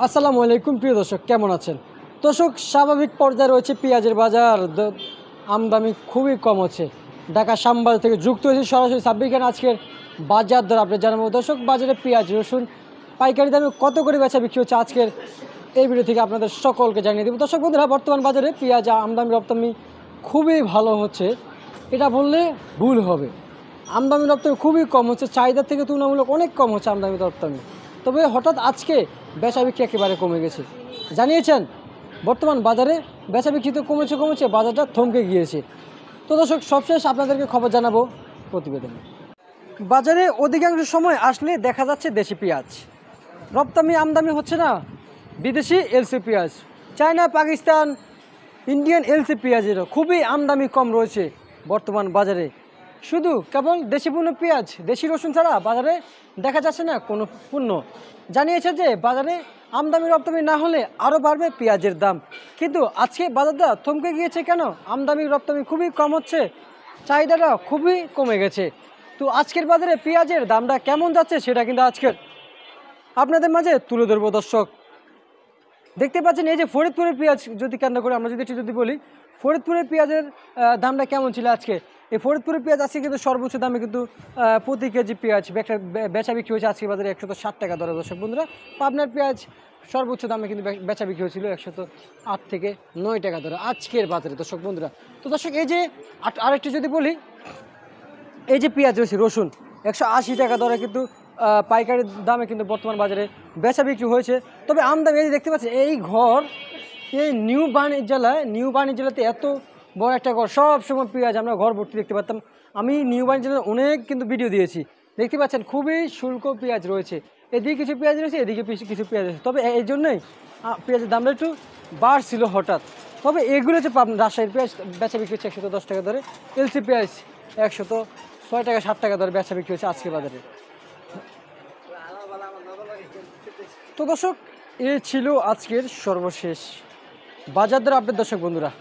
আসসালামু আলাইকুম প্রিয় দর্শক, কেমন আছেন? দর্শক, স্বাভাবিক পর্যায়ে রয়েছে পেঁয়াজের বাজার। আমদানি খুবই কম হচ্ছে। ঢাকা শ্যামবাজার থেকে যুক্ত হয়েছে সরাসরি সাব্বির খান। আজকের বাজার দর আপনি জানাবো। দর্শক, বাজারে পেঁয়াজ রসুন পাইকারি দামে কত করে বেচা বিক্রি হচ্ছে আজকের এই ভিডিও থেকে আপনাদের সকলকে জানিয়ে দেবো। দর্শক বন্ধুরা, বর্তমান বাজারে পেঁয়াজ আমদানি রপ্তানি খুবই ভালো হচ্ছে, এটা বললে ভুল হবে। আমদানি রপ্তানি খুবই কম হচ্ছে, চাহিদার থেকে তুলনামূলক অনেক কম হচ্ছে আমদানি রপ্তানি। তবে হঠাৎ আজকে বেচা বিক্রি একেবারে কমে গেছে। জানিয়েছেন বর্তমান বাজারে বেচা বিক্রি তো কমেছে, বাজারটা থমকে গিয়েছে। তো দর্শক, সবশেষ আপনাদেরকে খবর জানাবো প্রতিবেদনে। বাজারে অধিকাংশ সময় আসলে দেখা যাচ্ছে দেশি পেঁয়াজ রপ্তানি, আমদানি হচ্ছে না বিদেশি এলসি পেঁয়াজ। চায়না, পাকিস্তান, ইন্ডিয়ান এলসি পেঁয়াজেরও খুবই আমদানি কম রয়েছে বর্তমান বাজারে। শুধু কেবল দেশি পণ্য পেঁয়াজ, দেশি রসুন ছাড়া বাজারে দেখা যাচ্ছে না কোনো পণ্য। জানিয়েছে যে বাজারে আমদানি রপ্তানি না হলে আরও বাড়বে পেঁয়াজের দাম। কিন্তু আজকে বাজারটা থমকে গিয়েছে কেন? আমদানি রপ্তানি খুবই কম হচ্ছে, চাহিদাটা খুবই কমে গেছে। তো আজকের বাজারে পেঁয়াজের দামটা কেমন যাচ্ছে সেটা কিন্তু আজকের আপনাদের মাঝে তুলে ধরবো। দর্শক, দেখতে পাচ্ছেন এই যে ফরিদপুরের পেঁয়াজ, যদি কেন্দ্র করে আমরা যদি বলি ফরিদপুরের পেঁয়াজের দামটা কেমন ছিল আজকে। এই ফরিদপুরের পেঁয়াজ আজকে কিন্তু সর্বোচ্চ দামে কিন্তু প্রতি কেজি পেঁয়াজ বেচা বিক্রি হয়েছে আজকে বাজারে 160 টাকা দরে। দর্শক বন্ধুরা, পাবনার পেঁয়াজ সর্বোচ্চ দামে কিন্তু বেচা বিক্রি হয়েছিল 108 থেকে 9 টাকা দরে আজকের বাজারে। দর্শক বন্ধুরা, তো দর্শক এই যে আরেকটি যদি বলি, এই যে পেঁয়াজ রয়েছে রসুন 180 টাকা দরে কিন্তু পাইকারি দামে কিন্তু বর্তমান বাজারে বেচা বিক্রি হয়েছে। তবে আমদানি এই যে দেখতে পাচ্ছেন, এই ঘর এই নিউ বাণিজ্য জেলাতে এত বড় একটা ঘর, সব সময় পেঁয়াজ আমরা ঘর ভর্তি দেখতে পারতাম। আমি নিউ বাণিজ্য জেলার অনেক কিন্তু ভিডিও দিয়েছি, দেখতে পাচ্ছেন খুবই শুল্ক পেঁয়াজ রয়েছে। এদিকে কিছু পেঁয়াজ রয়েছে, এদিকে কিছু পেঁয়াজ রয়েছে। তবে এই জন্যই পেঁয়াজের দামটা একটু বাড়ছিল হঠাৎ। তবে এগুলো হচ্ছে রাজশাহীর পেঁয়াজ বেচা বিক্রি হচ্ছে 110 টাকা দরে। এলসি পেঁয়াজ 106 টাকা 60 টাকা দরে বেচা বিক্রি হচ্ছে আজকে বাজারে। তো দর্শক, এই ছিল আজকের সর্বশেষ বাজার দর আপডেট। দর্শক বন্ধুরা,